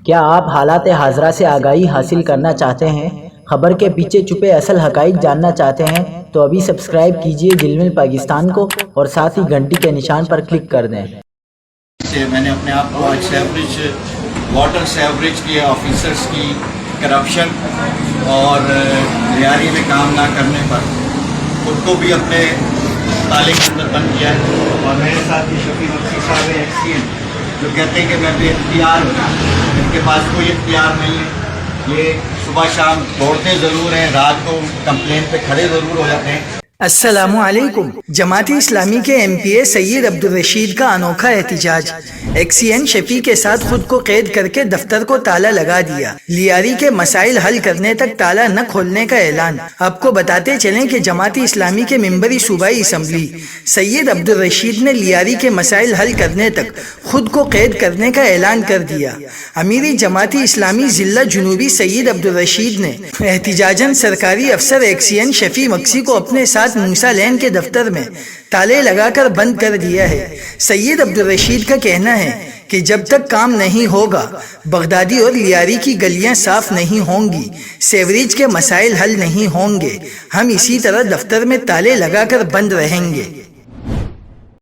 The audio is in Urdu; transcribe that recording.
کیا آپ حالات حاضرہ سے آگاہی حاصل کرنا چاہتے ہیں؟ خبر کے پیچھے چھپے اصل حقائق جاننا چاہتے ہیں تو ابھی سبسکرائب کیجئے دل مل پاکستان کو اور ساتھ ہی گھنٹی کے نشان پر کلک کر دیں۔ میں نے اپنے آپ کو آج سیوریج واٹر سیوریج کے آفیسرز کی کرپشن اور معیاری میں کام نہ کرنے پر خود کو بھی اپنے تالے کے اندر بند کیا ہے، اور میرے ساتھ یہ شفیع مکسی صاحب ایکسین جو کہتے ہیں کہ میں بے اختیار ہوں، ان کے پاس کوئی اختیار نہیں ہے۔ یہ صبح شام دوڑتے ضرور ہیں، رات کو کمپلین پہ کھڑے ضرور ہو جاتے ہیں۔ السلام علیکم۔ جماعت اسلامی کے ایم پی اے سید عبدالرشید کا انوکھا احتجاج۔ ایکسین شفیع کے ساتھ خود کو قید کر کے دفتر کو تالا لگا دیا، لیاری کے مسائل حل کرنے تک تالا نہ کھولنے کا اعلان۔ آپ کو بتاتے چلیں کہ جماعت اسلامی کے ممبری صوبائی اسمبلی سید عبدالرشید نے لیاری کے مسائل حل کرنے تک خود کو قید کرنے کا اعلان کر دیا۔ امیر جماعت اسلامی ضلع جنوبی سید عبدالرشید نے احتجاجاً سرکاری افسر ایکسین شفیع مکسی کو اپنے ساتھ موسیٰ لین کے دفتر میں تالے لگا کر بند کر دیا ہے۔ سید عبدالرشید کا کہنا ہے کہ جب تک کام نہیں ہوگا، بغدادی اور لیاری کی گلیاں صاف نہیں ہوں گی، سیوریج کے مسائل حل نہیں ہوں گے، ہم اسی طرح دفتر میں تالے لگا کر بند رہیں گے۔